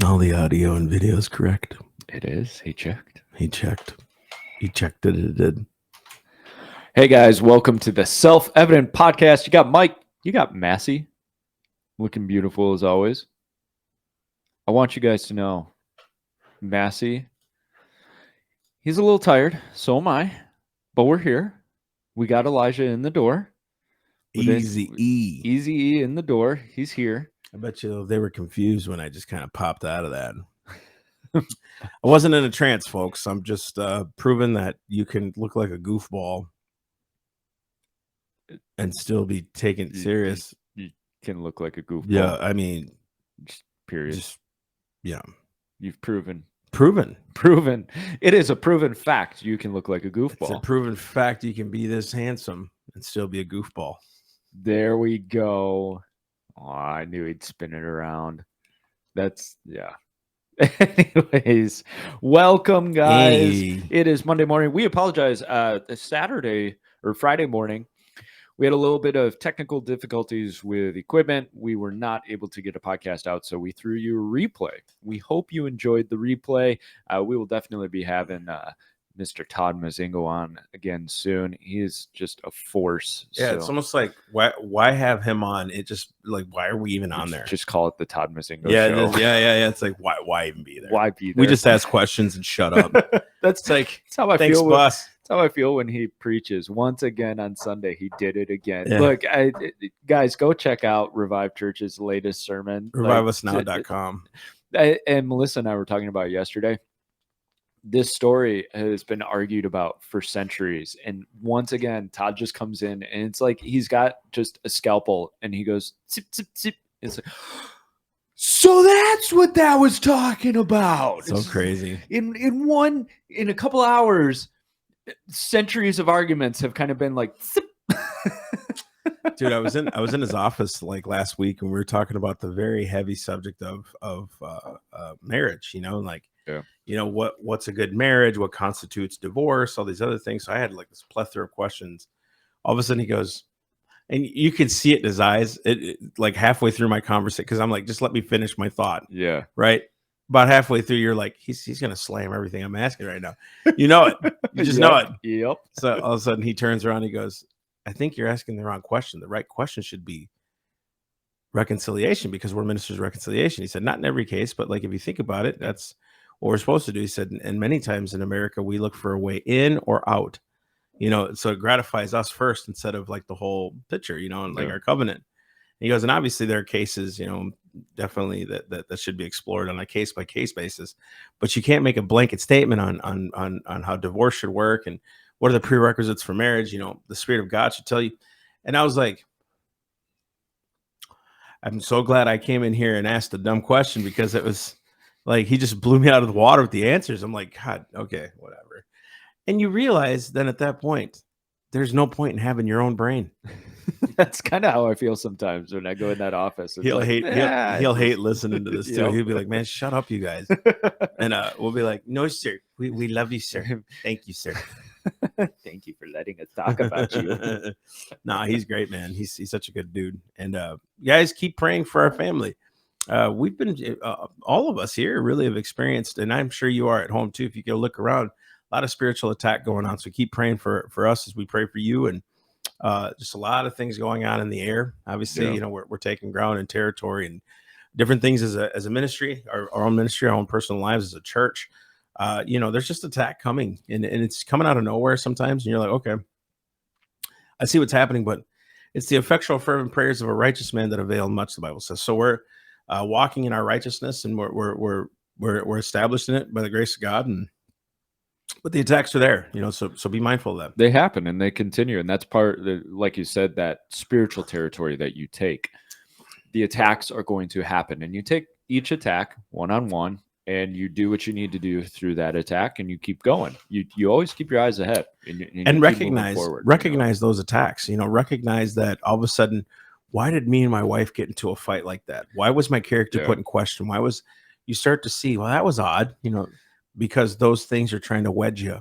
All the audio and video is correct. It is. He checked. He checked. He checked that it did. Hey guys, welcome to the Self-Evident Podcast. You got Mike, you got Massey, looking beautiful as always. I want you guys to know, Massey, he's a little tired, so am I, but we're here. We got Elijah in the door. Easy E. Easy E in the door. He's here. I bet you they were confused when I just kind of popped out of that. I wasn't in a trance, folks. I'm just proving that you can look like a goofball and still be taken serious. You can look like a goofball. Yeah, I mean, just period. You've proven. It is a proven fact you can look like a goofball. It's a proven fact you can be this handsome and still be a goofball. There we go. Oh, I knew he'd spin it around. Yeah. Anyways, welcome, guys. Hey. It is Monday morning. We apologize. Saturday or Friday morning, we had a little bit of technical difficulties with equipment. We were not able to get a podcast out, so we threw you a replay. We hope you enjoyed the replay. We will definitely be having Mr. Todd Mazingo on again soon. He is just a force. Yeah, so. It's almost like why have him on? It just like why are we even on there? Just call it the Todd Mazingo show. Yeah. It's like why even be there? Why be there? We just ask questions and shut up. That's how I thanks, feel. boss. That's how I feel when he preaches. Once again on Sunday, he did it again. Yeah. Look, guys, go check out Revive Church's latest sermon. ReviveUsNow.com. And Melissa and I were talking about it yesterday. This story has been argued about for centuries. And once again, Todd just comes in and it's like he's got just a scalpel and he goes, zip, zip, zip. It's like, so that's what that was talking about. So crazy. In a couple hours, centuries of arguments have kind of been like, zip. Dude, I was in his office like last week and we were talking about the very heavy subject of marriage, what's a good marriage, what constitutes divorce, all these other things. So I had like this plethora of questions. All of a sudden he goes, and you can see it in his eyes, like halfway through my conversation, because I'm like, just let me finish my thought. Yeah. Right. About halfway through, you're like, he's gonna slam everything I'm asking right now. You know it. You just know it. Yep. So all of a sudden he turns around, he goes, I think you're asking the wrong question. The right question should be reconciliation, because we're ministers of reconciliation. He said, not in every case, but like if you think about it, that's what we're supposed to do. He said, and many times in America, we look for a way in or out, so it gratifies us first instead of like the whole picture, and like our covenant. And he goes, and obviously there are cases, definitely that should be explored on a case by case basis, but you can't make a blanket statement on how divorce should work and what are the prerequisites for marriage. The Spirit of God should tell you. And I was like, I'm so glad I came in here and asked a dumb question, because it was like he just blew me out of the water with the answers. I'm like, God, okay, whatever. And you realize then at that point, there's no point in having your own brain. That's kind of how I feel sometimes when I go in that office. He'll hate listening to this too. He'll be like, man, shut up, you guys. And we'll be like, no, sir. We love you, sir. Thank you, sir. Thank you for letting us talk about you. Nah, he's great, man. He's such a good dude. And guys, keep praying for our family. We've been all of us here really have experienced, and I'm sure you are at home too, if you go look around, a lot of spiritual attack going on. So keep praying for us as we pray for you. And just a lot of things going on in the air. Obviously, we're taking ground and territory and different things as a ministry, our own ministry, our own personal lives as a church. There's just attack coming, and it's coming out of nowhere sometimes. And you're like, okay, I see what's happening, but it's the effectual fervent prayers of a righteous man that avail much, the Bible says. So we're walking in our righteousness, and we're established in it by the grace of God. But the attacks are there, so be mindful of that. They happen and they continue. And that's like you said, that spiritual territory that you take. The attacks are going to happen, and you take each attack one-on-one, and you do what you need to do through that attack, and you keep going. You always keep your eyes ahead and recognize those attacks. Recognize that all of a sudden, why did me and my wife get into a fight like that? Why was my character put in question? You start to see, well, that was odd, because those things are trying to wedge you.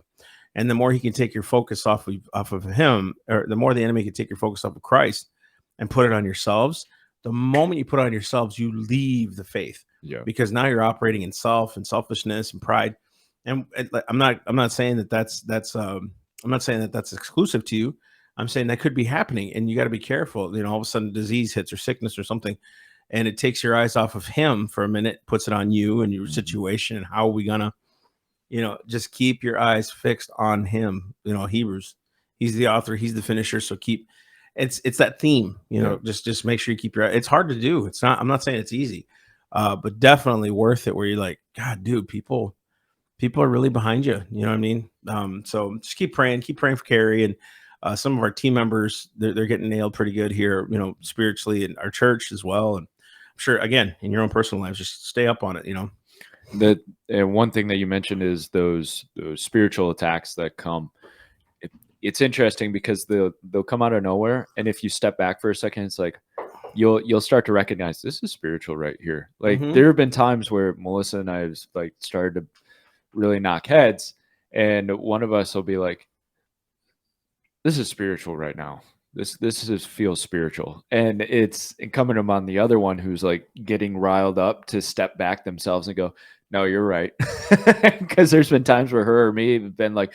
And the more he can take your focus off of him, or the more the enemy can take your focus off of Christ and put it on yourselves, The moment you put on yourselves, you leave the faith. Yeah. Because now you're operating in self and selfishness and pride. And I'm not saying that's I'm not saying that that's exclusive to you. I'm saying that could be happening, and you got to be careful. All of a sudden disease hits or sickness or something, and it takes your eyes off of him for a minute, puts it on you and your situation, and how are we gonna, just keep your eyes fixed on him. Hebrews, he's the author, he's the finisher. So it's that theme, just make sure you keep your. It's hard to do. It's not. I'm not saying it's easy, but definitely worth it. Where you're like, God, dude, people are really behind you. You know what I mean? So just keep praying for Carrie and some of our team members. They're getting nailed pretty good here, spiritually, in our church as well. And I'm sure, again, in your own personal lives, just stay up on it. And one thing that you mentioned is those spiritual attacks that come. It's interesting because they'll come out of nowhere, and if you step back for a second, it's like you'll start to recognize this is spiritual right here. Like there have been times where Melissa and I have like started to really knock heads, and one of us will be like, "This is spiritual right now. This feels spiritual," and it's incumbent upon the other one who's like getting riled up to step back themselves and go, "No, you're right," because there's been times where her or me have been like,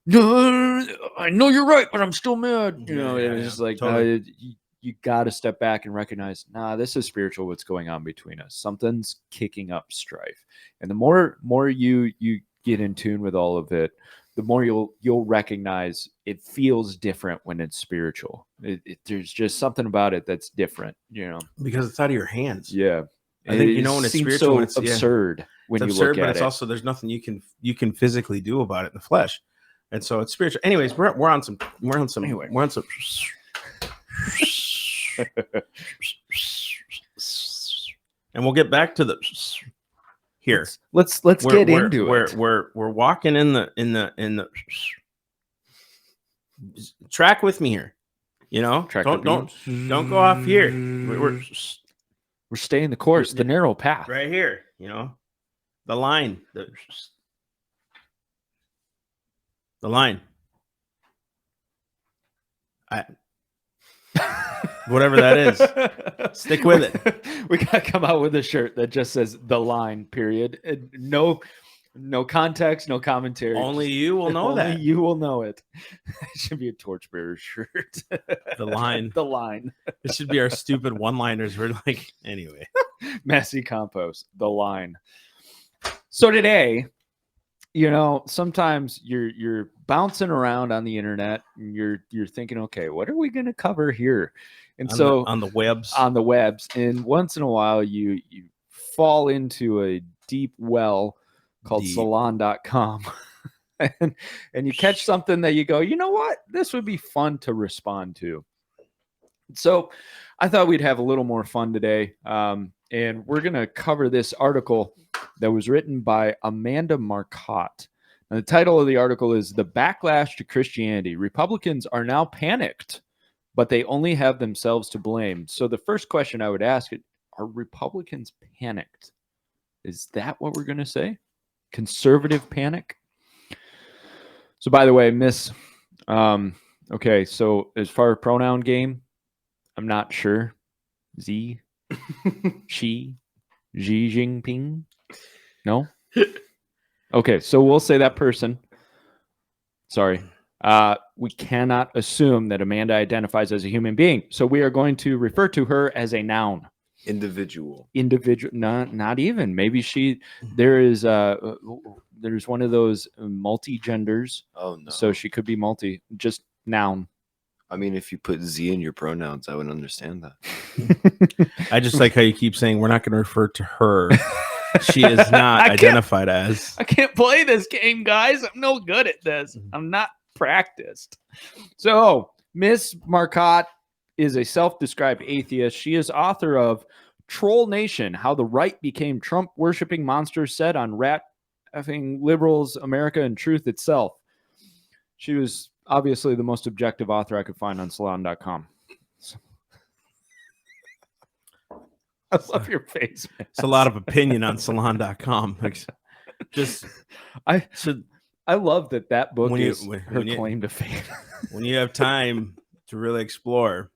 "No, I know you're right, but I'm still mad." It's just like totally. You got to step back and recognize, nah, this is spiritual. What's going on between us? Something's kicking up strife, and the more you get in tune with all of it, the more you'll recognize it feels different when it's spiritual. There's just something about it that's different, because it's out of your hands. Yeah, I think when it's spiritual, so it's absurd when it's you absurd, look at but it's it. also there's nothing you can physically do about it in the flesh, and so it's spiritual. Anyways, we're on some. Anyway. We're on some. And we'll get back to the here. Let's get into it. We're walking in the track with me here. Don't go off here. We're staying the course, the narrow path. Right here, the line. The line. Whatever that is, stick with it. We gotta come out with a shirt that just says "the line." Period. No context, no commentary. Only you will know that. You will know it. It should be a torchbearer shirt. The line. The line. It should be our stupid one-liners. We're like, anyway. Massey Compost. The line. So today, sometimes you're bouncing around on the internet and you're thinking, okay, what are we going to cover here? And on the webs, and once in a while you fall into a deep well called salon.com and you catch something that you go, you know what, this would be fun to respond to. So I thought we'd have a little more fun today, and we're going to cover this article that was written by Amanda Marcotte. And the title of the article is "The Backlash to Christianity. Republicans are now panicked, but they only have themselves to blame." So the first question I would ask is, are Republicans panicked? Is that what we're going to say? Conservative panic? So by the way, Miss, okay, so as far as pronoun game, I'm not sure. Z, she, Xi Jinping? No? Okay, so we'll say that person. Sorry. We cannot assume that Amanda identifies as a human being. So we are going to refer to her as a noun. Individual. Not even. Maybe there's one of those multi-genders. Oh, no. So she could be just noun. I mean, if you put Z in your pronouns, I would understand that. I just like how you keep saying we're not going to refer to her. She is not identified as. I can't play this game, guys. I'm no good at this. I'm not practiced. So Miss Marcotte is a self-described atheist. She is author of Troll Nation: How the Right Became Trump-Worshipping Monsters Set on Rat Effing Liberals, America, and Truth Itself. She was obviously the most objective author I could find on salon.com. I love your face, man. It's a lot of opinion on salon.com. I love that book is her claim to fame. When you have time to really explore,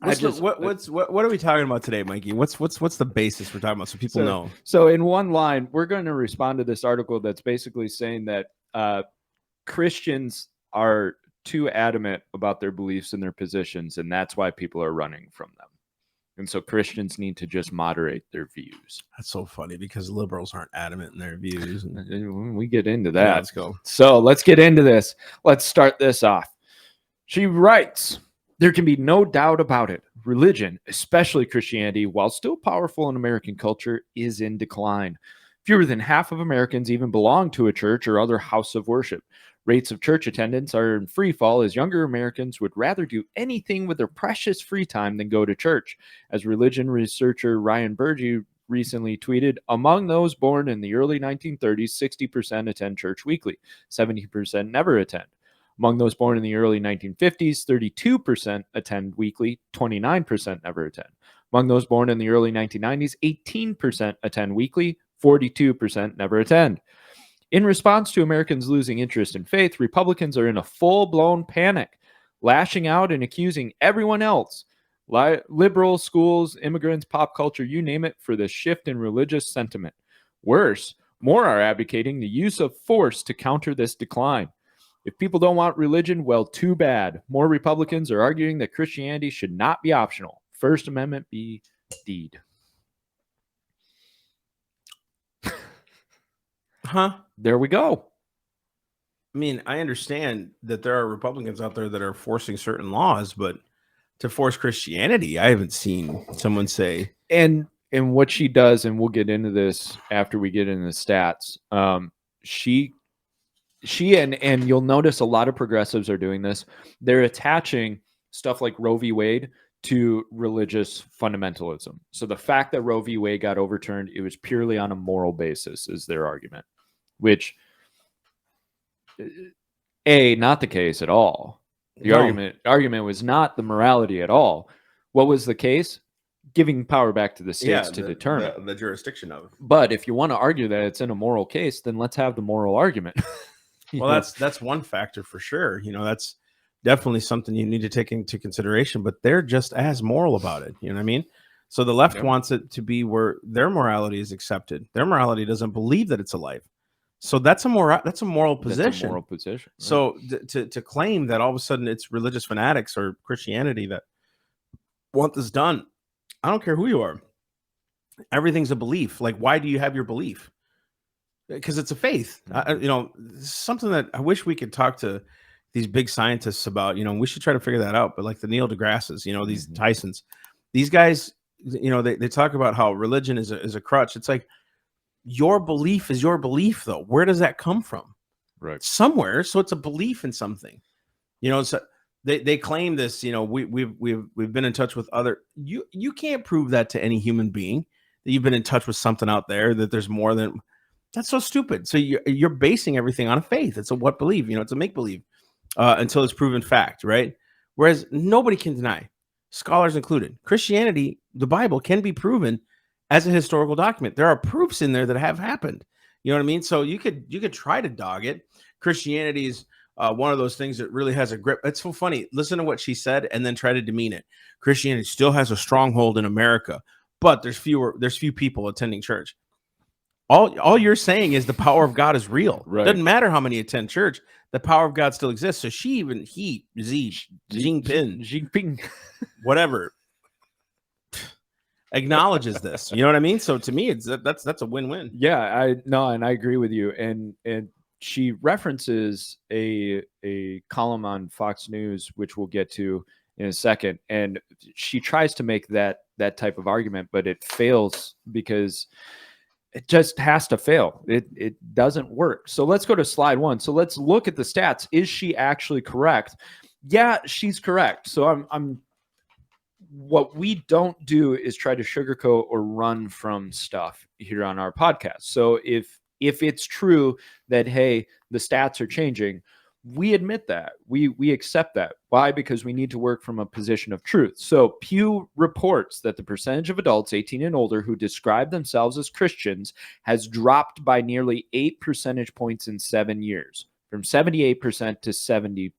What are we talking about today, Mikey? What's the basis we're talking about so people know? So in one line, we're going to respond to this article that's basically saying that Christians are too adamant about their beliefs and their positions, and that's why people are running from them. And so Christians need to just moderate their views. That's so funny because liberals aren't adamant in their views. And we get into that. Yeah, let's go. So let's get into this. Let's start this off. She writes, there can be no doubt about it. Religion, especially Christianity, while still powerful in American culture, is in decline. Fewer than half of Americans even belong to a church or other house of worship. Rates of church attendance are in free fall as younger Americans would rather do anything with their precious free time than go to church. As religion researcher Ryan Burge recently tweeted, among those born in the early 1930s, 60% attend church weekly, 70% never attend. Among those born in the early 1950s, 32% attend weekly, 29% never attend. Among those born in the early 1990s, 18% attend weekly, 42% never attend. In response to Americans losing interest in faith, Republicans are in a full-blown panic, lashing out and accusing everyone else, liberals, schools, immigrants, pop culture, you name it, for the shift in religious sentiment. Worse, more are advocating the use of force to counter this decline. If people don't want religion, well, too bad. More Republicans are arguing that Christianity should not be optional. First Amendment be deed. Huh? There we go. I mean, I understand that there are Republicans out there that are forcing certain laws, but to force Christianity, I haven't seen someone say. And what she does, and we'll get into this after we get into the stats, she and you'll notice a lot of progressives are doing this. They're attaching stuff like Roe v. Wade to religious fundamentalism. So the fact that Roe v. Wade got overturned, it was purely on a moral basis, is their argument, which not the case at all. The argument was not the morality at all. What was the case? Giving power back to the states to determine the jurisdiction of. But if you want to argue that it's in a moral case, then let's have the moral argument. Well, that's one factor for sure. That's definitely something you need to take into consideration, but they're just as moral about it. You know what I mean? So the left wants it to be where their morality is accepted. Their morality doesn't believe that it's a life. So that's a moral position. That's a moral position. Right? So to claim that all of a sudden it's religious fanatics or Christianity that want this done, I don't care who you are. Everything's a belief. Like, why do you have your belief? Because it's a faith. Something that I wish we could talk to these big scientists about. We should try to figure that out. But like the Neil deGrasse's, these Tysons, these guys, they talk about how religion is a crutch. It's like, your belief is your belief, though. Where does that come from? Right. Somewhere. So it's a belief in something. So they claim this. We've been in touch with other. You can't prove that to any human being that you've been in touch with something out there, that there's more than. That's so stupid. So you're basing everything on a faith. It's a what believe. It's a make believe until it's proven fact, right? Whereas nobody can deny, scholars included, Christianity, the Bible can be proven as a historical document. There are proofs in there that have happened. You know what I mean? So you could try to dog it. Christianity is one of those things that really has a grip. It's so funny. Listen to what she said and then try to demean it. Christianity still has a stronghold in America, but there's few people attending church. All you're saying is the power of God is real. Right. Doesn't matter how many attend church. The power of God still exists. So Xi Jinping, whatever, acknowledges this. You know what I mean? So to me, that's a win-win. Yeah, I agree with you. And she references a column on Fox News, which we'll get to in a second, and she tries to make that type of argument, but it fails because it just has to fail. It doesn't work. So let's go to slide 1. So let's look at the stats. Is she actually correct? Yeah, she's correct. So I'm what we don't do is try to sugarcoat or run from stuff here on our podcast. So if it's true that, hey, the stats are changing, we admit that. We accept that. Why? Because we need to work from a position of truth. So Pew reports that the percentage of adults 18 and older who describe themselves as Christians has dropped by nearly 8 percentage points in 7 years, from 78% to 70%.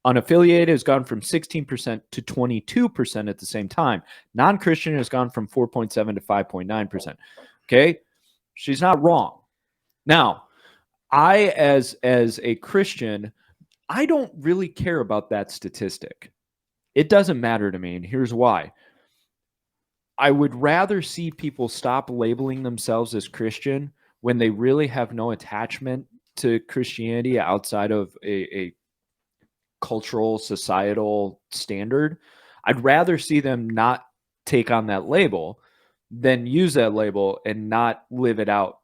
Unaffiliated has gone from 16% to 22% at the same time. Non-Christian has gone from 4.7 to 5.9%. Okay, she's not wrong. Now, I, as a Christian, I don't really care about that statistic. It doesn't matter to me, and here's why. I would rather see people stop labeling themselves as Christian when they really have no attachment to Christianity outside of a cultural, societal standard. I'd rather see them not take on that label than use that label and not live it out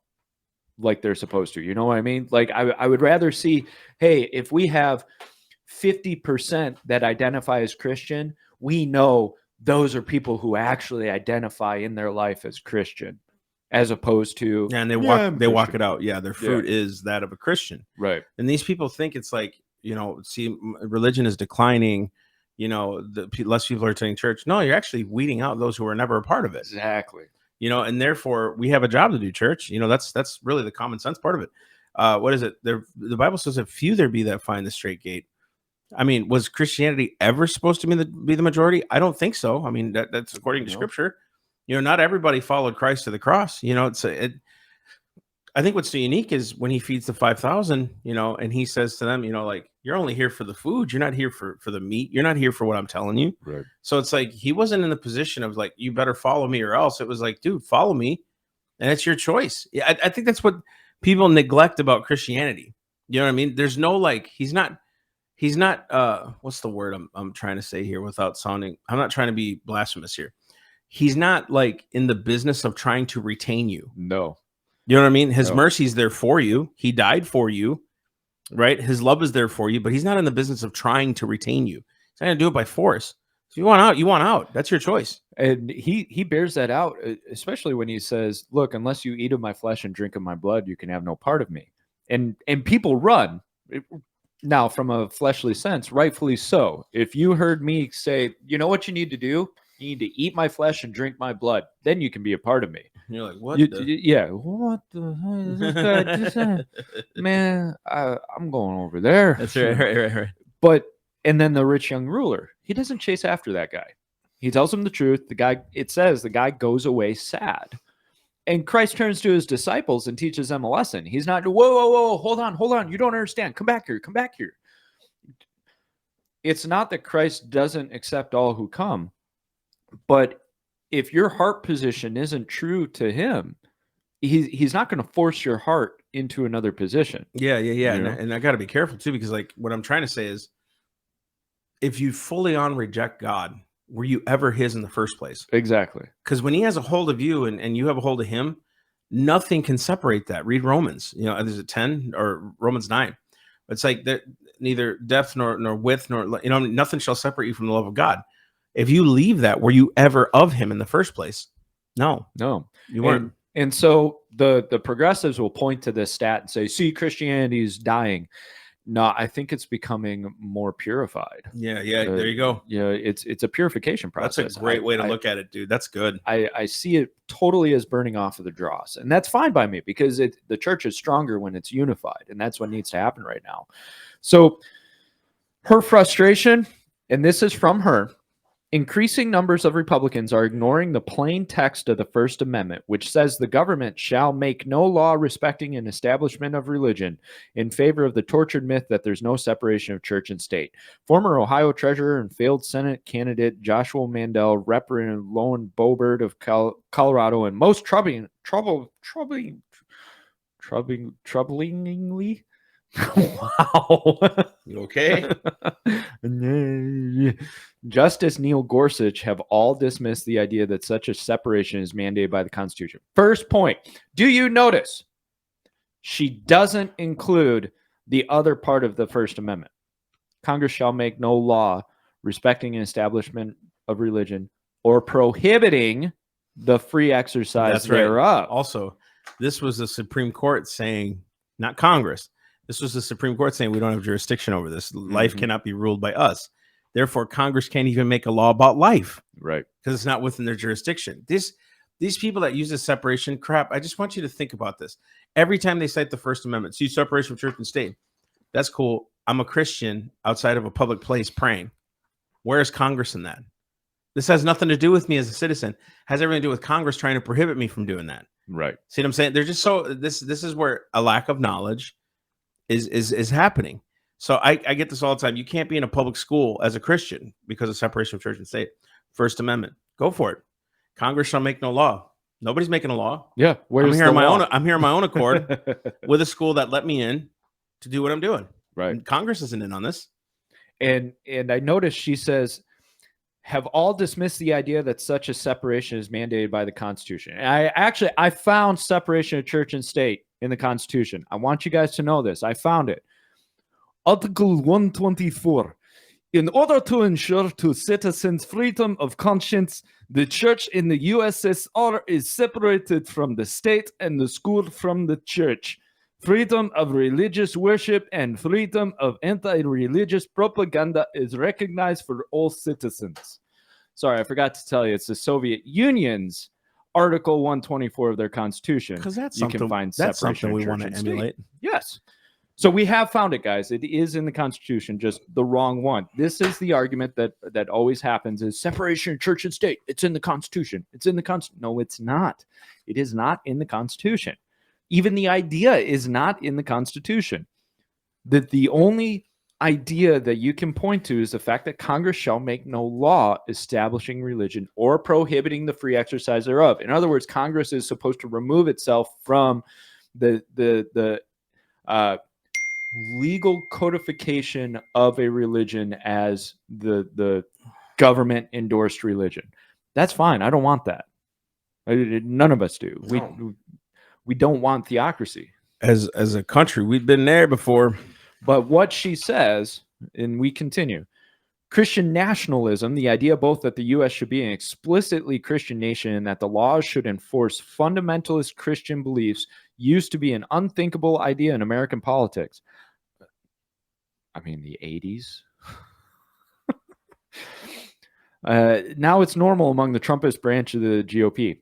like they're supposed to. You know what I mean? Like I would rather see, hey, if we have 50% that identify as Christian, we know those are people who actually identify in their life as Christian, as opposed to and they walk it out. Yeah, their fruit is that of a Christian. Right. And these people think it's like, see, religion is declining. The less people are attending church. No, you're actually weeding out those who are never a part of it. Exactly. And therefore we have a job to do, church. That's really the common sense part of it. What is it? The Bible says that few there be that find the straight gate. I mean, was Christianity ever supposed to be the majority? I don't think so. I mean, that's according to Scripture. Not everybody followed Christ to the cross. I think what's so unique is when he feeds the 5,000, and he says to them, like, you're only here for the food. You're not here for the meat. You're not here for what I'm telling you. Right. So it's like, he wasn't in the position of like, you better follow me or else. It was like, dude, follow me. And it's your choice. I think that's what people neglect about Christianity. You know what I mean? There's no, like, he's not, what's the word I'm trying to say here without sounding, I'm not trying to be blasphemous here. He's not like in the business of trying to retain you. No. You know what I mean? His mercy is there for you. He died for you, right? His love is there for you, but he's not in the business of trying to retain you. He's not going to do it by force. If you want out, you want out. That's your choice. And he bears that out, especially when he says, look, unless you eat of my flesh and drink of my blood, you can have no part of me. And people run. Now, from a fleshly sense, rightfully so. If you heard me say, you know what you need to do? You need to eat my flesh and drink my blood. Then you can be a part of me. And you're like, what? Yeah. What the hell is this guy just saying? Man, I'm going over there. That's right. But, and then the rich young ruler, he doesn't chase after that guy. He tells him the truth. It says the guy goes away sad. And Christ turns to his disciples and teaches them a lesson. He's not, whoa, hold on. You don't understand. Come back here. It's not that Christ doesn't accept all who come, but if your heart position isn't true to him, he's not going to force your heart into another position. Yeah. And I got to be careful too, because like what I'm trying to say is, if you fully on reject God, were you ever his in the first place? Exactly. Because when he has a hold of you and you have a hold of him, nothing can separate that. Read Romans. Is it 10 or Romans 9? It's like that neither depth nor width nor nothing shall separate you from the love of God. If you leave that, were you ever of him in the first place? No, you weren't. And so the progressives will point to this stat and say, see, Christianity is dying. No, I think it's becoming more purified. Yeah. There you go. Yeah, it's a purification process. That's a great way to look at it, dude. That's good. I see it totally as burning off of the dross, and that's fine by me because the church is stronger when it's unified, and that's what needs to happen right now. So her frustration, and this is from her. Increasing numbers of Republicans are ignoring the plain text of the First Amendment, which says the government shall make no law respecting an establishment of religion in favor of the tortured myth that there's no separation of church and state. Former Ohio Treasurer and failed Senate candidate Joshua Mandel, Representative Lauren Boebert of Colorado, and most troublingly, wow. You okay? Justice Neil Gorsuch have all dismissed the idea that such a separation is mandated by the Constitution. First point, do you notice she doesn't include the other part of the First Amendment? Congress shall make no law respecting an establishment of religion or prohibiting the free exercise thereof. Right. Also, this was the Supreme Court saying, not Congress. This was the Supreme Court saying we don't have jurisdiction over this. Life cannot be ruled by us. Therefore, Congress can't even make a law about life. Right. Because it's not within their jurisdiction. These people that use this separation crap, I just want you to think about this. Every time they cite the First Amendment, see separation of church and state. That's cool. I'm a Christian outside of a public place praying. Where is Congress in that? This has nothing to do with me as a citizen. It has everything to do with Congress trying to prohibit me from doing that. Right. See what I'm saying? They're just so this is where a lack of knowledge is happening. So I get this all the time. You can't be in a public school as a Christian because of separation of church and state. First Amendment. Go for it. Congress shall make no law. Nobody's making a law. Yeah. I'm here on my own accord with a school that let me in to do what I'm doing. Right. And Congress isn't in on this. And I noticed she says, have all dismissed the idea that such a separation is mandated by the Constitution. And I found separation of church and state in the Constitution. I want you guys to know this. I found it. Article 124. In order to ensure to citizens freedom of conscience, the church in the USSR is separated from the state and the school from the church. Freedom of religious worship and freedom of anti-religious propaganda is recognized for all citizens. Sorry, I forgot to tell you, it's the Soviet Union's Article 124 of their Constitution. Because that's you can find separation we of want church to and emulate. state. Yes. So we have found it, guys. It is in the Constitution, just the wrong one. This is the argument that always happens is separation of church and state. It's in the Constitution. It's in the Constitution. No, it's not. It is not in the Constitution. Even the idea is not in the Constitution. That the only idea that you can point to is the fact that Congress shall make no law establishing religion or prohibiting the free exercise thereof. In other words, Congress is supposed to remove itself from the legal codification of a religion as the government endorsed religion. That's fine. I don't want that. None of us do. We don't want theocracy. As a country, we've been there before. But what she says, and we continue, Christian nationalism, the idea both that the U.S. should be an explicitly Christian nation and that the laws should enforce fundamentalist Christian beliefs, used to be an unthinkable idea in American politics. I mean, the 80s. Now it's normal among the Trumpist branch of the GOP.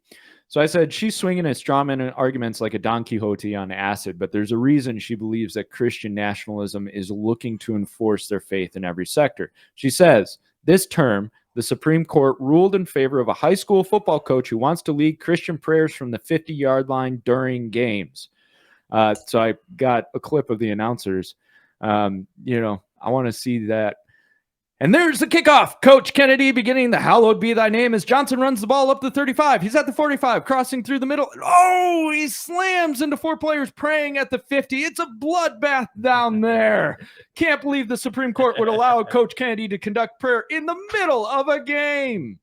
So I said, she's swinging at strawman arguments like a Don Quixote on acid, but there's a reason she believes that Christian nationalism is looking to enforce their faith in every sector. She says, this term, the Supreme Court ruled in favor of a high school football coach who wants to lead Christian prayers from the 50-yard line during games. So I got a clip of the announcers. I want to see that. And there's the kickoff. Coach Kennedy beginning the hallowed be thy name as Johnson runs the ball up the 35. He's at the 45, crossing through the middle. Oh, he slams into 4 players praying at the 50. It's a bloodbath down there. Can't believe the Supreme Court would allow Coach Kennedy to conduct prayer in the middle of a game.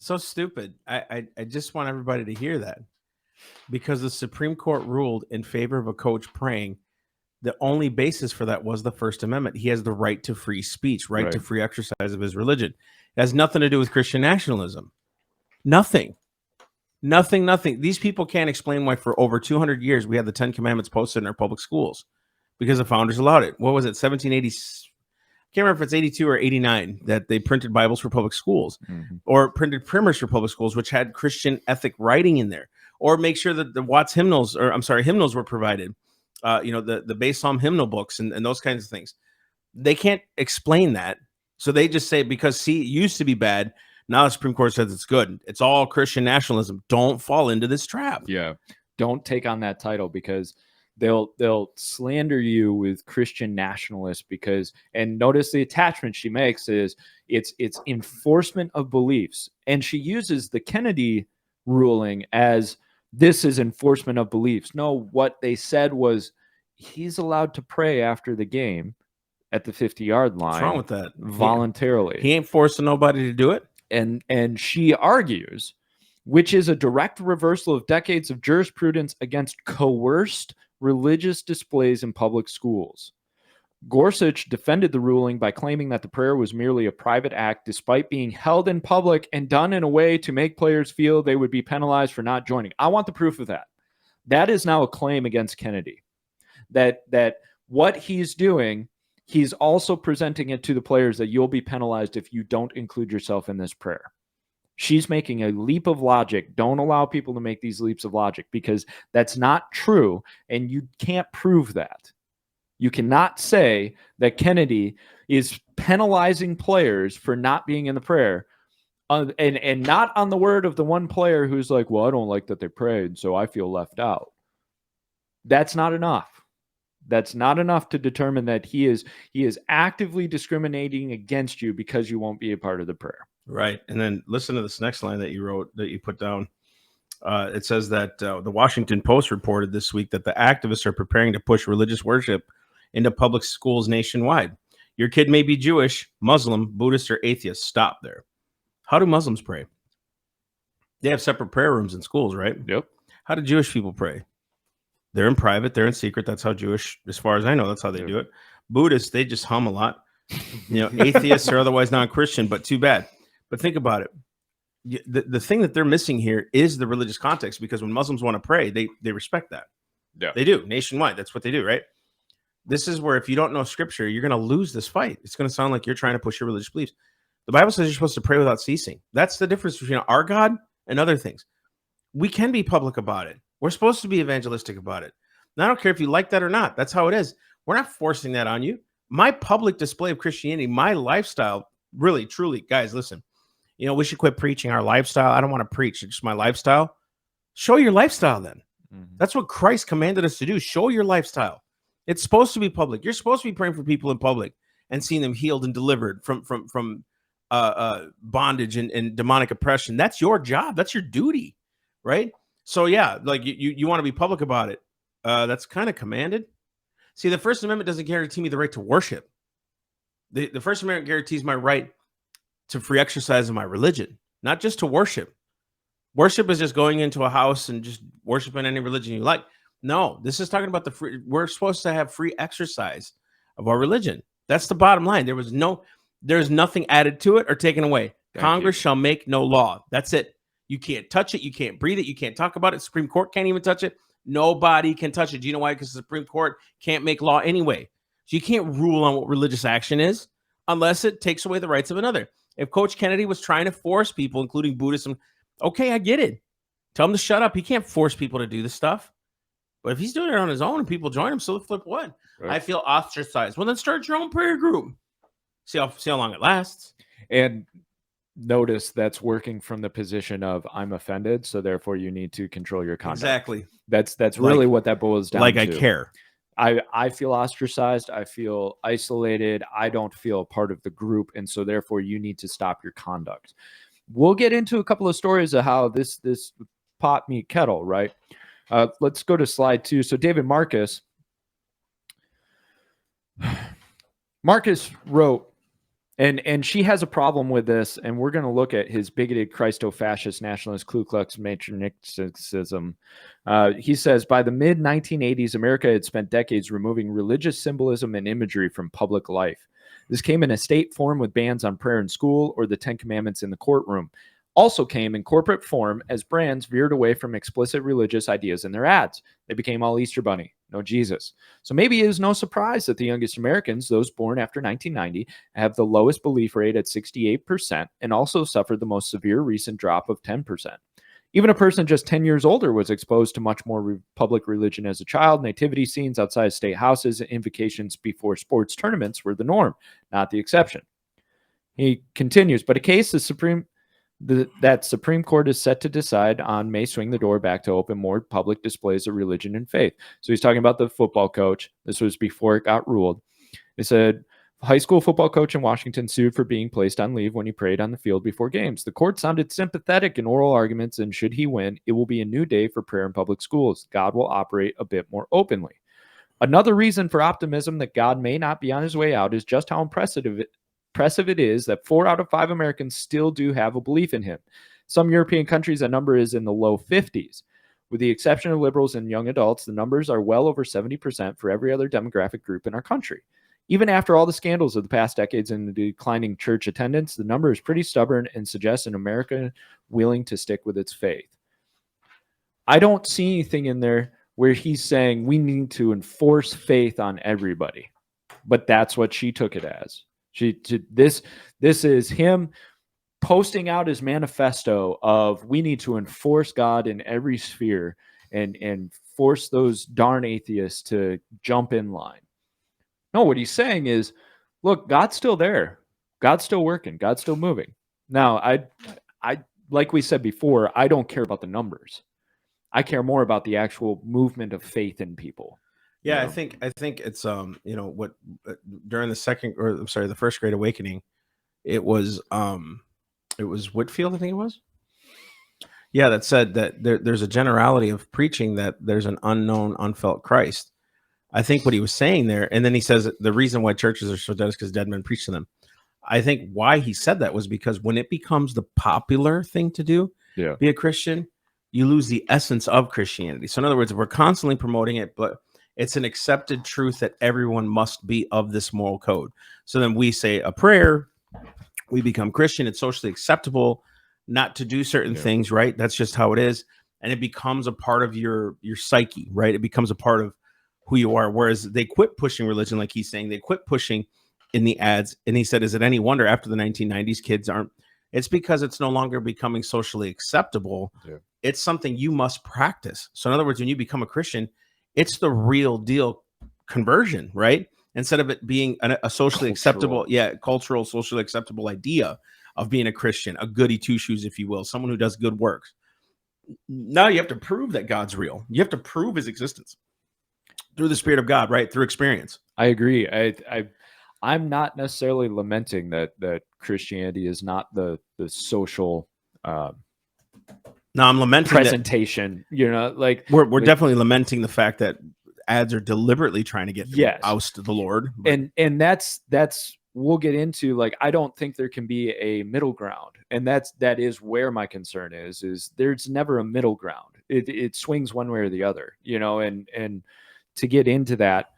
So stupid. I just want everybody to hear that, because the Supreme Court ruled in favor of a coach praying. The only basis for that was the First Amendment. He has the right to free speech, right to free exercise of his religion. It has nothing to do with Christian nationalism. Nothing. These people can't explain why for over 200 years we had the 10 Commandments posted in our public schools, because the founders allowed it. What was it, 1780? I can't remember if it's 82 or 89 that they printed Bibles for public schools, or printed primers for public schools, which had Christian ethic writing in there, or make sure that the Watts hymnals were provided. The base Psalm hymnal books and those kinds of things. They can't explain that. So they just say, because it used to be bad, now the Supreme Court says it's good. It's all Christian nationalism. Don't fall into this trap. Yeah. Don't take on that title, because they'll slander you with Christian nationalists, and notice the attachment she makes is it's enforcement of beliefs. And she uses the Kennedy ruling as this is enforcement of beliefs. No, what they said was he's allowed to pray after the game at the 50-yard line. What's wrong with that? Voluntarily. He ain't forcing nobody to do it. And she argues, which is a direct reversal of decades of jurisprudence against coerced religious displays in public schools. Gorsuch defended the ruling by claiming that the prayer was merely a private act, despite being held in public and done in a way to make players feel they would be penalized for not joining. I want the proof of that. That is now a claim against Kennedy. That what he's doing, he's also presenting it to the players that you'll be penalized if you don't include yourself in this prayer. She's making a leap of logic. Don't allow people to make these leaps of logic because that's not true, and you can't prove that. You cannot say that Kennedy is penalizing players for not being in the prayer, and not on the word of the one player who's like, well, I don't like that they prayed, so I feel left out. That's not enough. That's not enough to determine that he is actively discriminating against you because you won't be a part of the prayer. Right. And then listen to this next line that you wrote, that you put down. It says that the Washington Post reported this week that the activists are preparing to push religious worship into public schools nationwide. Your kid may be Jewish, Muslim, Buddhist, or atheist. Stop there. How do Muslims pray? They have separate prayer rooms in schools, right? Yep. How do Jewish people pray? They're in private. They're in secret. That's how Jewish, as far as I know, that's how they do it. Buddhists, they just hum a lot. Atheists are otherwise non-Christian, but too bad. But think about it. The thing that they're missing here is the religious context, because when Muslims want to pray, they respect that. Yeah. They do. Nationwide, that's what they do, right? This is where if you don't know scripture, you're going to lose this fight. It's going to sound like you're trying to push your religious beliefs. The Bible says you're supposed to pray without ceasing. That's the difference between our God and other things. We can be public about it. We're supposed to be evangelistic about it. And I don't care if you like that or not. That's how it is. We're not forcing that on you. My public display of Christianity, my lifestyle, really, truly, guys, listen, we should quit preaching our lifestyle. I don't want to preach. It's just my lifestyle. Show your lifestyle then. Mm-hmm. That's what Christ commanded us to do. Show your lifestyle. It's supposed to be public. You're supposed to be praying for people in public and seeing them healed and delivered from bondage and demonic oppression. That's your job. That's your duty, right? So yeah, like you want to be public about it. That's kind of commanded. See, the First Amendment doesn't guarantee me the right to worship. The First Amendment guarantees my right to free exercise of my religion, not just to worship. Worship is just going into a house and just worshiping any religion you like. No, this is talking about we're supposed to have free exercise of our religion. That's the bottom line. There's nothing added to it or taken away. Congress shall make no law. That's it. You can't touch it. You can't breathe it. You can't talk about it. Supreme Court can't even touch it. Nobody can touch it. Do you know why? Because the Supreme Court can't make law anyway. So you can't rule on what religious action is unless it takes away the rights of another. If Coach Kennedy was trying to force people, including Buddhism, okay, I get it. Tell him to shut up. He can't force people to do this stuff. But if he's doing it on his own and people join him, so flip what? Right. I feel ostracized. Well, then start your own prayer group. See how long it lasts. And notice that's working from the position of I'm offended, so therefore you need to control your conduct. Exactly. That's really what that boils down to. I care. I feel ostracized. I feel isolated. I don't feel part of the group, and so therefore you need to stop your conduct. We'll get into a couple of stories of how this pot meet kettle, right? Let's go to slide 2. So David Marcus wrote, and she has a problem with this, and we're going to look at his bigoted Christo-fascist nationalist Ku Klux matronyxicism. He says, by the mid-1980s, America had spent decades removing religious symbolism and imagery from public life. This came in a state form with bans on prayer in school or the Ten Commandments in the courtroom. Also came in corporate form as brands veered away from explicit religious ideas in their ads. They became all Easter Bunny, no Jesus. So maybe it is no surprise that the youngest Americans, those born after 1990, have the lowest belief rate at 68% and also suffered the most severe recent drop of 10%. Even a person just 10 years older was exposed to much more public religion as a child. Nativity scenes outside state houses and invocations before sports tournaments were the norm, not the exception. He continues, but a case that Supreme Court is set to decide on may swing the door back to open more public displays of religion and faith. So he's talking about the football coach. This was before it got ruled. It said, high school football coach in Washington sued for being placed on leave when he prayed on the field before games. The court sounded sympathetic in oral arguments, and should he win, it will be a new day for prayer in public schools. God will operate a bit more openly. Another reason for optimism that God may not be on his way out is just how impressive it is that 4 out of 5 Americans still do have a belief in him. Some European countries, that number is in the low 50s. With the exception of liberals and young adults, the numbers are well over 70% for every other demographic group in our country. Even after all the scandals of the past decades and the declining church attendance, the number is pretty stubborn and suggests an America willing to stick with its faith. I don't see anything in there where he's saying we need to enforce faith on everybody, but that's what she took it as. This is him posting out his manifesto of we need to enforce God in every sphere and force those darn atheists to jump in line. No, what he's saying is, look, God's still there. God's still working. God's still moving. Now, I like we said before, I don't care about the numbers. I care more about the actual movement of faith in people. Yeah, you know? I think it's what during the first Great Awakening, it was Whitfield, I think it was. Yeah, that said that there's a generality of preaching that there's an unknown, unfelt Christ. I think what he was saying there, and then he says the reason why churches are so dead is because dead men preach to them. I think why he said that was because when it becomes the popular thing to do, be a Christian, you lose the essence of Christianity. So in other words, we're constantly promoting it, but it's an accepted truth that everyone must be of this moral code. So then we say a prayer, we become Christian. It's socially acceptable not to do certain things, right? That's just how it is. And it becomes a part of your psyche, right? It becomes a part of who you are. Whereas they quit pushing religion, like he's saying, they quit pushing in the ads. And he said, is it any wonder after the 1990s kids aren't? It's because it's no longer becoming socially acceptable. It's something you must practice. So in other words, when you become a Christian, it's the real deal conversion, right? Instead of it being a socially acceptable, cultural, socially acceptable idea of being a Christian, a goody two shoes, if you will, someone who does good works. Now you have to prove that God's real. You have to prove his existence through the Spirit of God, right? Through experience. I agree. I'm not necessarily lamenting that Christianity is not the social no, I'm lamenting presentation. Like we're definitely lamenting the fact that ads are deliberately trying to get oust the Lord. And that's we'll get into, like, I don't think there can be a middle ground. And that is where my concern is there's never a middle ground. It swings one way or the other, and to get into that,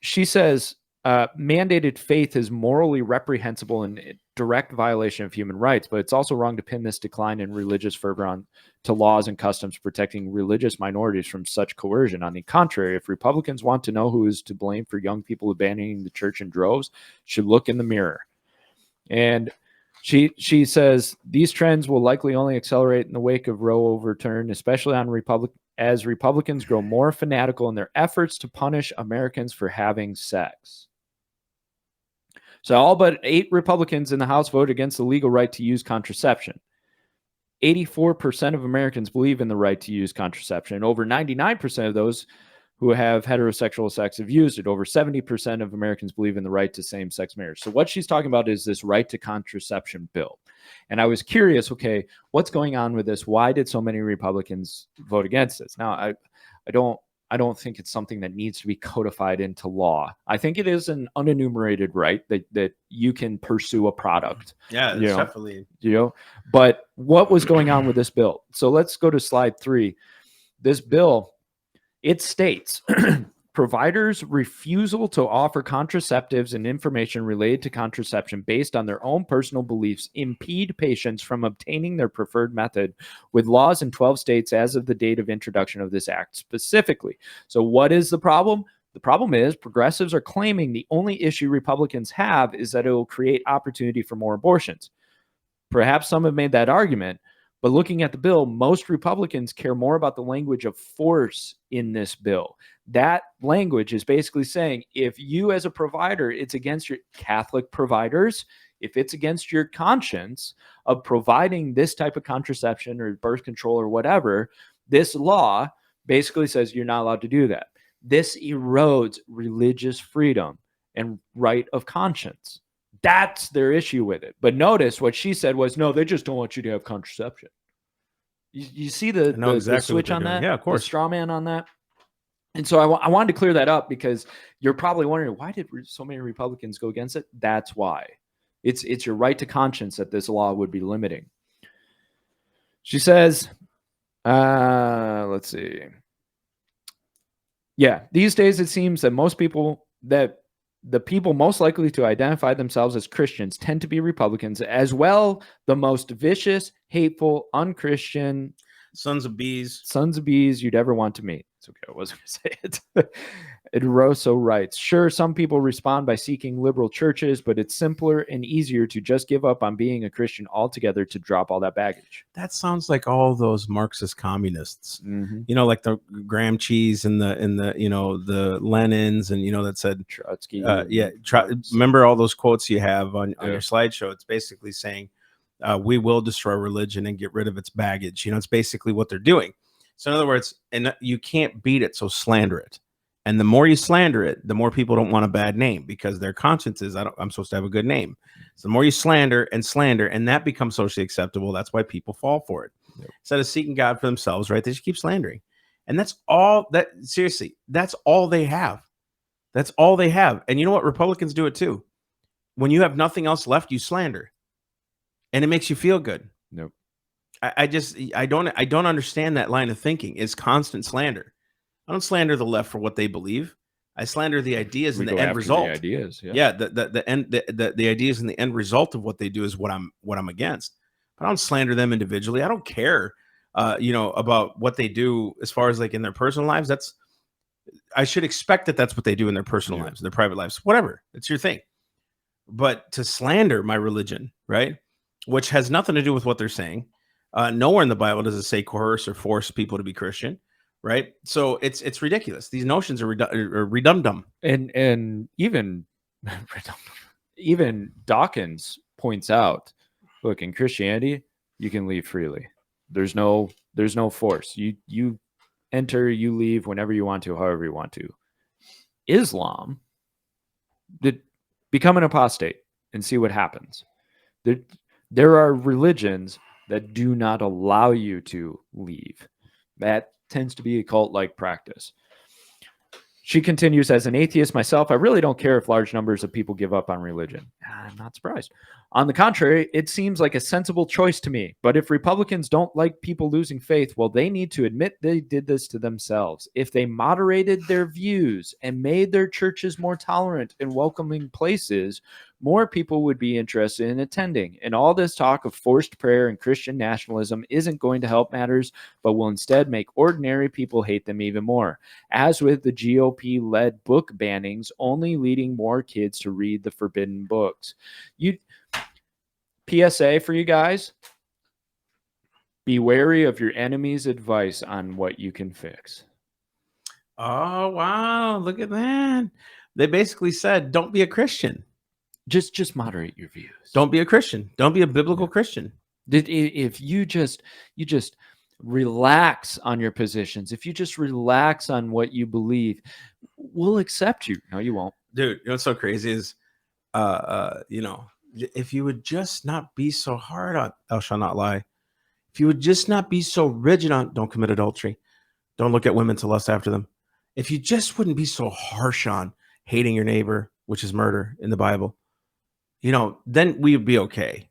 she says, mandated faith is morally reprehensible and direct violation of human rights, but it's also wrong to pin this decline in religious fervor on to laws and customs protecting religious minorities from such coercion. On the contrary, if Republicans want to know who is to blame for young people abandoning the church in droves, should look in the mirror. And she says these trends will likely only accelerate in the wake of Roe overturn, especially as Republicans grow more fanatical in their efforts to punish Americans for having sex. So all but 8 Republicans in the House voted against the legal right to use contraception. 84% of Americans believe in the right to use contraception. And over 99% of those who have heterosexual sex have used it. Over 70% of Americans believe in the right to same-sex marriage. So what she's talking about is this right to contraception bill. And I was curious, okay, what's going on with this? Why did so many Republicans vote against this? Now, I don't think it's something that needs to be codified into law. I think it is an unenumerated right that you can pursue a product. Yeah, it's definitely. But what was going on with this bill? So let's go to slide 3. This bill, it states providers' refusal to offer contraceptives and information related to contraception based on their own personal beliefs impede patients from obtaining their preferred method, with laws in 12 states as of the date of introduction of this act specifically. So what is the problem? The problem is progressives are claiming the only issue Republicans have is that it will create opportunity for more abortions. Perhaps some have made that argument, but looking at the bill, most Republicans care more about the language of force in this bill. That language is basically saying if you as a provider, it's against your Catholic providers, if it's against your conscience of providing this type of contraception or birth control or whatever, this law basically says you're not allowed to do that. This erodes religious freedom and right of conscience. That's their issue with it. But notice what she said was, no, they just don't want you to have contraception. You see the switch on that? Yeah, of course. The straw man on that. And so I wanted to clear that up because you're probably wondering, why did so many Republicans go against it? That's why. It's your right to conscience that this law would be limiting. She says, let's see. Yeah, these days it seems that the people most likely to identify themselves as Christians tend to be Republicans, as well the most vicious, hateful, unchristian. Sons of bees. Sons of bees you'd ever want to meet. It's okay, I wasn't going to say it. Edroso writes, sure, some people respond by seeking liberal churches, but it's simpler and easier to just give up on being a Christian altogether to drop all that baggage. That sounds like all those Marxist communists, Mm-hmm. you know, like the Graham Cheese and the you know, the Lenins, and, you know, that said, Trotsky. remember all those quotes you have on Yeah. your slideshow? It's basically saying, we will destroy religion and get rid of its baggage. You know, it's basically what they're doing. So in other words, and you can't beat it, so slander it. And the more you slander it, the more people don't want a bad name, because their conscience is, I'm supposed to have a good name. So the more you slander, and that becomes socially acceptable, that's why people fall for it. Yep. Instead of seeking God for themselves, right? They just keep slandering. And that's all that, seriously, that's all they have. That's all they have. And you know what? Republicans do it too. When you have nothing else left, you slander. And it makes you feel good. Nope. I don't understand that line of thinking. Is constant slander. I don't slander the left for what they believe. I slander the ideas and the end result. The ideas, yeah, the ideas and the end result of what they do is what I'm against. But I don't slander them individually. I don't care, you know, about what they do as far as like in their personal lives. I should expect that that's what they do in their personal lives, their private lives, whatever. It's your thing. But to slander my religion, right, which has nothing to do with what they're saying. Nowhere in the Bible does it say coerce or force people to be Christian. Right. So it's ridiculous. These notions are redundant. And even Dawkins points out, look, in Christianity, you can leave freely. There's no force. You enter, you leave whenever you want to, however you want to. Islam, become an apostate and see what happens. There are religions that do not allow you to leave. That tends to be a cult-like practice. She continues, as an atheist myself, I really don't care if large numbers of people give up on religion. I'm not surprised. On the contrary, it seems like a sensible choice to me. But if Republicans don't like people losing faith, well, they need to admit they did this to themselves. If they moderated their views and made their churches more tolerant and welcoming places, more people would be interested in attending. And all this talk of forced prayer and Christian nationalism isn't going to help matters, but will instead make ordinary people hate them even more. As with the GOP-led book bannings, only leading more kids to read the forbidden books. PSA for you guys, be wary of your enemy's advice on what you can fix. Oh, wow. Look at that. They basically said, don't be a Christian. Just moderate your views. Don't be a Christian. Don't be a biblical Christian. If you just relax on your positions, if you just relax on what you believe, we'll accept you. No, you won't. Dude, you know what's so crazy is, you know, if you would just not be so hard on thou shalt not lie, if you would just not be so rigid on don't commit adultery, don't look at women to lust after them, if you just wouldn't be so harsh on hating your neighbor, which is murder in the Bible, you know, then we would be okay.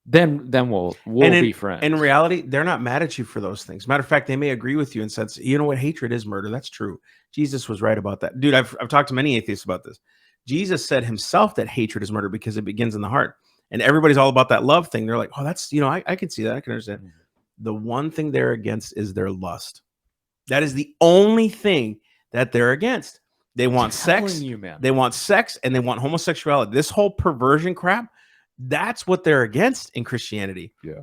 Then we'll be friends. In reality, they're not mad at you for those things. Matter of fact, they may agree with you and said, you know what, hatred is murder. That's true. Jesus was right about that. Dude, I've talked to many atheists about this. Jesus said himself that hatred is murder because it begins in the heart. And everybody's all about that love thing. They're like, oh, that's, you know, I can see that. I can understand. Mm-hmm. The one thing they're against is their lust. That is the only thing that they're against. They want sex. They want sex and they want homosexuality. This whole perversion crap, that's what they're against in Christianity. Yeah.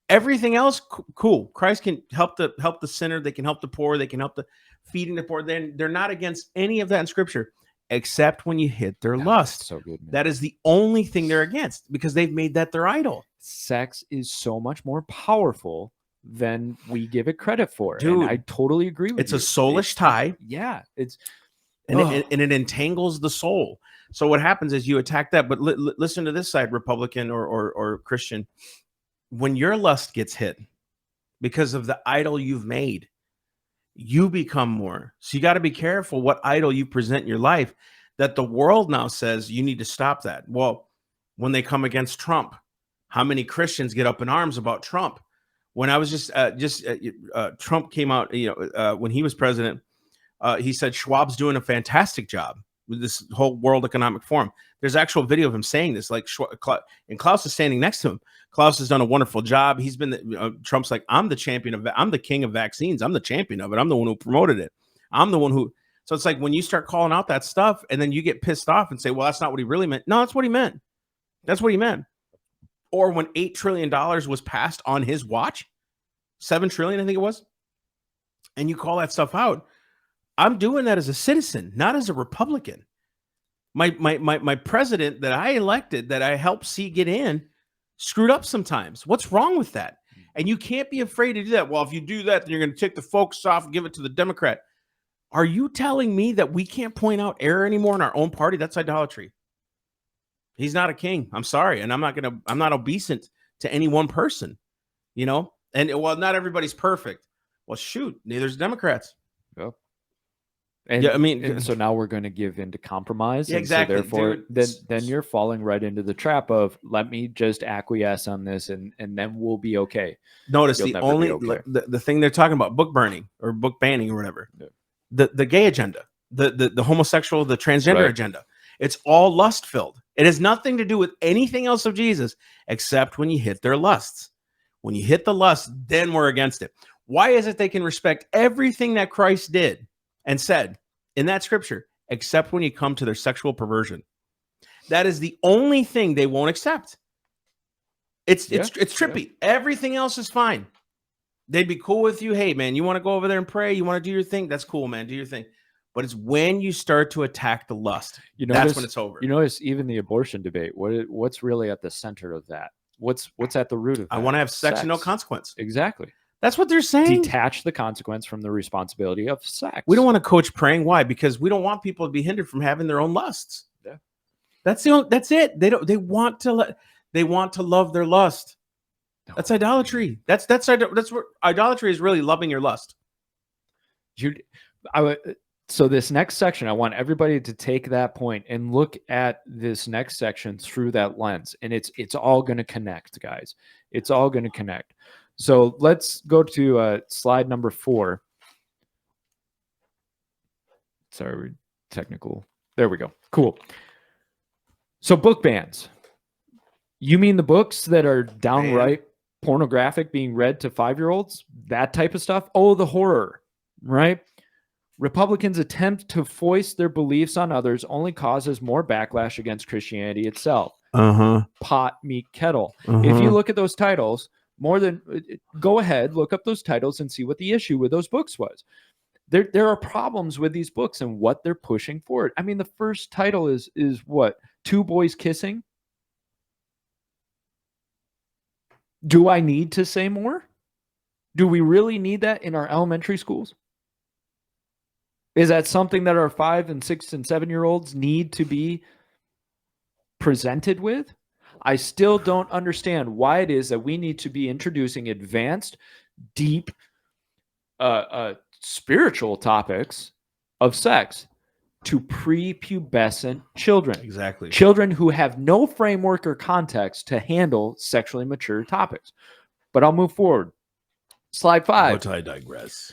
Everything else, cool. Christ can help the sinner. They can help the poor. They can help the feeding the poor. They're not against any of that in Scripture, except when you hit their lust. So good, man. That is the only thing they're against because they've made that their idol. Sex is so much more powerful than we give it credit for. Dude, and I totally agree with you. It's a soulish tie. Yeah. And it entangles the soul. So what happens is you attack that. But listen to this side, Republican or Christian. When your lust gets hit because of the idol you've made, you become more. So you got to be careful what idol you present in your life, that the world now says you need to stop that. Well, when they come against Trump, how many Christians get up in arms about Trump? When I was Trump came out, when he was president, he said Schwab's doing a fantastic job. with this whole World Economic Forum. There's actual video of him saying this, like, and Klaus is standing next to him. Klaus has done a wonderful job. He's been Trump's like, I'm the king of vaccines. I'm the champion of it. I'm the one who promoted it. I'm the one who. So it's like when you start calling out that stuff and then you get pissed off and say, well, that's not what he really meant. No, that's what he meant. That's what he meant. Or when $8 trillion was passed on his watch, 7 trillion, I think it was, and you call that stuff out. I'm doing that as a citizen, not as a Republican. My president that I elected, that I helped see get in, screwed up sometimes. What's wrong with that? And you can't be afraid to do that. Well, if you do that, then you're going to take the focus off and give it to the Democrat. Are you telling me that we can't point out error anymore in our own party? That's idolatry. He's not a king. I'm sorry. And I'm not obeisant to any one person, you know? And well, not everybody's perfect. Well, shoot, neither's Democrats. Yep. And yeah, I mean, and so now we're going to give into compromise. Yeah, exactly. So therefore, then you're falling right into the trap of let me just acquiesce on this, and then we'll be okay. Notice the thing they're talking about, book burning or book banning or whatever, the gay agenda, the homosexual, the transgender agenda. It's all lust filled. It has nothing to do with anything else of Jesus except when you hit their lusts. When you hit the lust, then we're against it. Why is it they can respect everything that Christ did and said in that scripture, except when you come to their sexual perversion? That is the only thing they won't accept. It's trippy. Everything else is fine. They'd be cool with you. Hey, man, you want to go over there and pray? You want to do your thing? That's cool, man. Do your thing. But it's when you start to attack the lust, that's when it's over. You notice even the abortion debate. What's really at the center of that? What's at the root of that? I want to have sex and no consequence. Exactly. That's what they're saying. Detach the consequence from the responsibility of sex. We don't want to coach praying. Why? Because we don't want people to be hindered from having their own lusts. Yeah. That's it. They want to love their lust. That's idolatry. That's what idolatry is, really loving your lust. So this next section, I want everybody to take that point and look at this next section through that lens. And it's all going to connect, guys. It's all going to connect. So let's go to slide number 4. Sorry, technical. There we go. Cool. So book bans. You mean the books that are downright pornographic being read to 5-year-olds? That type of stuff? Oh, the horror, right? Republicans' attempt to foist their beliefs on others only causes more backlash against Christianity itself. Pot, meat, kettle. If you look at those titles, go ahead, look up those titles and see what the issue with those books was. There are problems with these books and what they're pushing forward. I mean, the first title is what? 2 boys kissing? Do I need to say more? Do we really need that in our elementary schools? Is that something that our 5 and 6 and 7-year-olds need to be presented with? I still don't understand why it is that we need to be introducing advanced, deep, spiritual topics of sex to prepubescent children. Exactly. Children who have no framework or context to handle sexually mature topics. But I'll move forward. Slide 5. But I digress.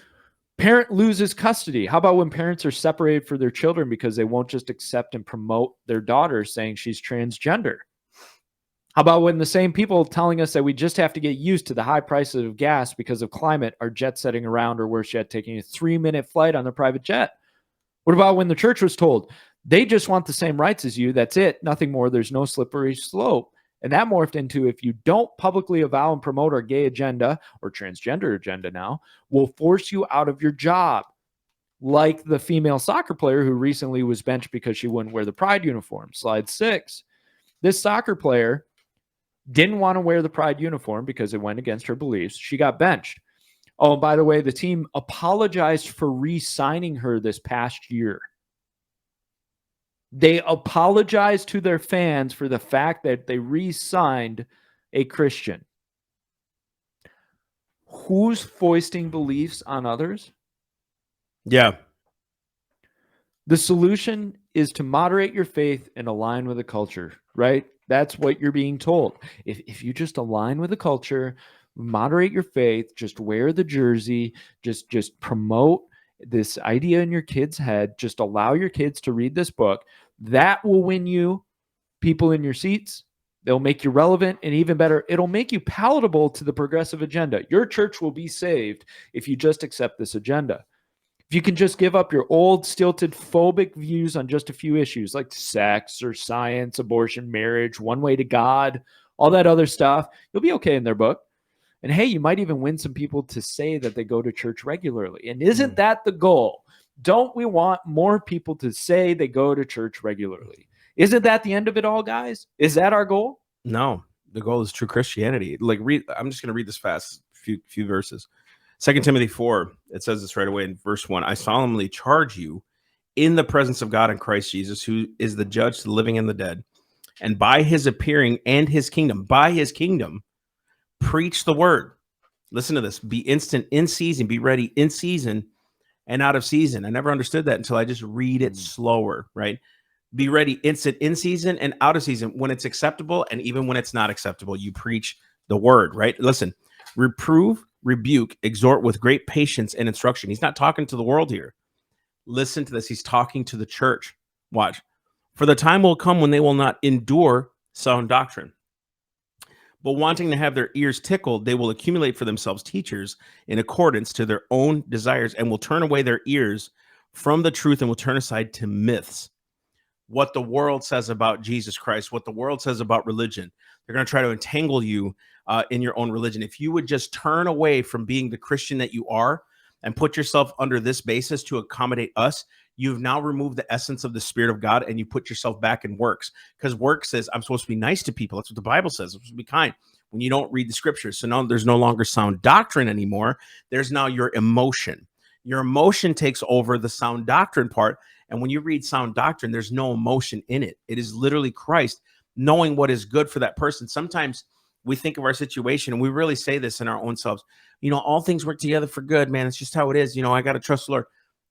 Parent loses custody. How about when parents are separated for their children because they won't just accept and promote their daughter saying she's transgender? How about when the same people telling us that we just have to get used to the high prices of gas because of climate are jet setting around, or worse yet, taking a 3-minute flight on their private jet? What about when the church was told they just want the same rights as you? That's it. Nothing more. There's no slippery slope. And that morphed into, if you don't publicly avow and promote our gay agenda or transgender agenda now, we'll force you out of your job. Like the female soccer player who recently was benched because she wouldn't wear the pride uniform. Slide 6. This soccer player didn't want to wear the pride uniform because it went against her beliefs. She got benched. Oh, and by the way, the team apologized for re-signing her this past year. They apologized to their fans for the fact that they re-signed a Christian. Who's foisting beliefs on others? Yeah. The solution is to moderate your faith and align with the culture, right? That's what you're being told. If you just align with the culture, moderate your faith, just wear the jersey, just promote this idea in your kids' head. Just allow your kids to read this book. That will win you people in your seats. They'll make you relevant, and even better, it'll make you palatable to the progressive agenda. Your church will be saved if you just accept this agenda. If you can just give up your old, stilted, phobic views on just a few issues like sex or science, abortion, marriage, one way to God, all that other stuff, you'll be okay in their book. And hey, you might even win some people to say that they go to church regularly. And isn't that the goal? Don't we want more people to say they go to church regularly? Isn't that the end of it all, guys? Is that our goal? No, the goal is true Christianity. Like, I'm just going to read this fast, few verses. 2 Timothy 4, it says this right away in verse 1. I solemnly charge you in the presence of God and Christ Jesus, who is the judge to the living and the dead, and by his appearing and his kingdom, preach the word. Listen to this. Be instant in season, be ready in season and out of season. I never understood that until I just read it slower, right? Be ready instant in season and out of season, when it's acceptable and even when it's not acceptable. You preach the word, right? Listen, reprove, rebuke, exhort with great patience and instruction. He's not talking to the world here. Listen to this. He's talking to the church. Watch. For the time will come when they will not endure sound doctrine, but wanting to have their ears tickled, they will accumulate for themselves teachers in accordance to their own desires, and will turn away their ears from the truth and will turn aside to myths. What the world says about Jesus Christ, what the world says about religion. They're going to try to entangle you in your own religion. If you would just turn away from being the Christian that you are and put yourself under this basis to accommodate us, you've now removed the essence of the Spirit of God, and you put yourself back in works, because work says I'm supposed to be nice to people. That's what the Bible says. I'm supposed to be kind when you don't read the scriptures. So now there's no longer sound doctrine anymore. There's now your emotion. Your emotion takes over the sound doctrine part. And when you read sound doctrine, there's no emotion in it. It is literally Christ knowing what is good for that person. Sometimes we think of our situation, and we really say this in our own selves. All things work together for good, man. It's just how it is. I got to trust the Lord.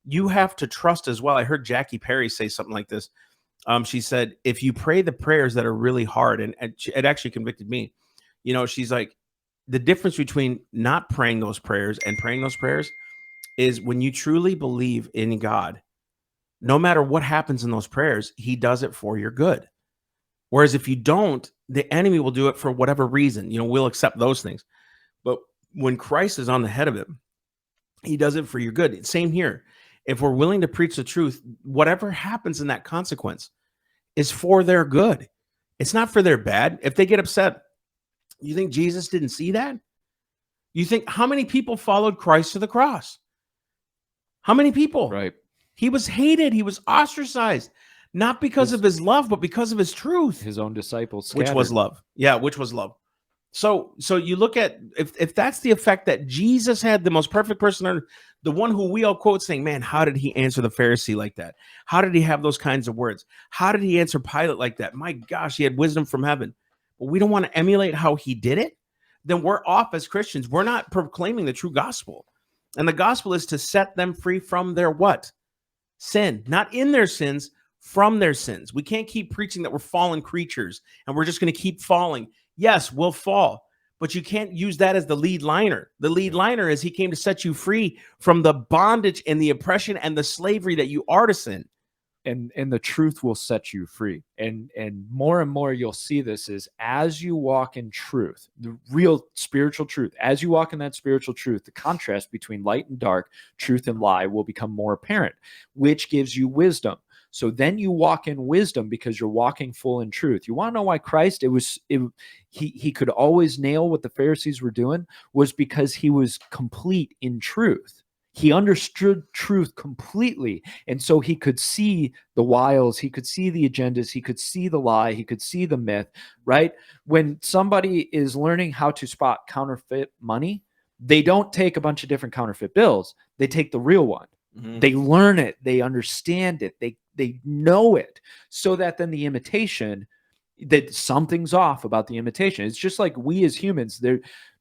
You have to trust as well. I heard Jackie Perry say something like this. She said, if you pray the prayers that are really hard, and it actually convicted me, she's like, the difference between not praying those prayers and praying those prayers is when you truly believe in God, no matter what happens in those prayers, he does it for your good. Whereas if you don't, the enemy will do it for whatever reason. We'll accept those things. But when Christ is on the head of it, he does it for your good. Same here. If we're willing to preach the truth, whatever happens in that consequence is for their good. It's not for their bad. If they get upset, you think Jesus didn't see that? You think how many people followed Christ to the cross? How many people? Right. He was hated. He was ostracized, not because of his love, but because of his truth. His own disciples scattered. Which was love. Yeah, which was love. So you look at, if that's the effect that Jesus had, the most perfect person on earth, the one who we all quote saying, man, how did he answer the Pharisee like that? How did he have those kinds of words? How did he answer Pilate like that? My gosh, he had wisdom from heaven. But we don't want to emulate how he did it. Then we're off as Christians. We're not proclaiming the true gospel. And the gospel is to set them free from their what? Sin. Not in their sins, from their sins. We can't keep preaching that we're fallen creatures and we're just going to keep falling. Yes, we'll fall, but you can't use that as the lead liner. The lead liner is he came to set you free from the bondage and the oppression and the slavery that you are to sin. And the truth will set you free. And more you'll see this is as you walk in truth, the real spiritual truth, as you walk in that spiritual truth, the contrast between light and dark, truth and lie will become more apparent, which gives you wisdom. So then you walk in wisdom because you're walking full in truth. You want to know why Christ, he could always nail what the Pharisees were doing, was because he was complete in truth. He understood truth completely. And so he could see the wiles, he could see the agendas, he could see the lie, he could see the myth, right? When somebody is learning how to spot counterfeit money, they don't take a bunch of different counterfeit bills. They take the real one. Mm-hmm. They learn it. They understand it. They know it, so that then the imitation, that something's off about the imitation. It's just like we as humans,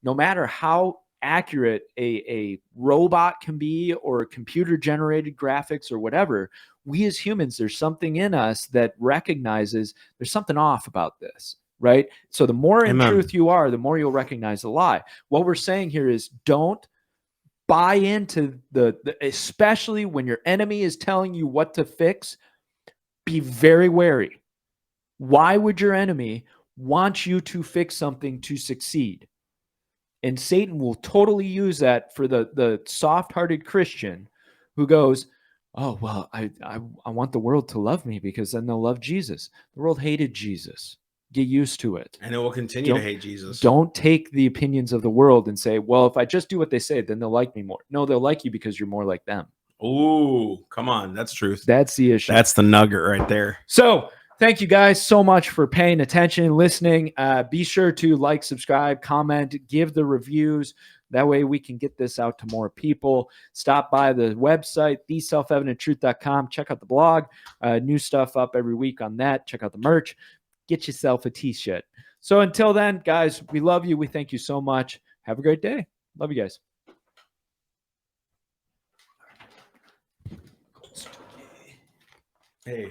no matter how accurate a robot can be or computer generated graphics or whatever, we as humans, there's something in us that recognizes there's something off about this, right? So the more in truth you are, the more you'll recognize the lie. What we're saying here is don't buy into especially when your enemy is telling you what to fix, be very wary. Why would your enemy want you to fix something to succeed? And Satan will totally use that for the soft-hearted Christian who goes, oh, well, I want the world to love me because then they'll love Jesus. The world hated Jesus. Get used to it. And it will continue to hate Jesus. Don't take the opinions of the world and say, well, if I just do what they say, then they'll like me more. No, they'll like you because you're more like them. Ooh, come on. That's truth. That's the issue. That's the nugget right there. So thank you guys so much for paying attention, listening. Be sure to like, subscribe, comment, give the reviews. That way we can get this out to more people. Stop by the website, theselfevidenttruth.com. Check out the blog. New stuff up every week on that. Check out the merch. Get yourself a t-shirt. So until then, guys, we love you. We thank you so much. Have a great day. Love you guys. Hey.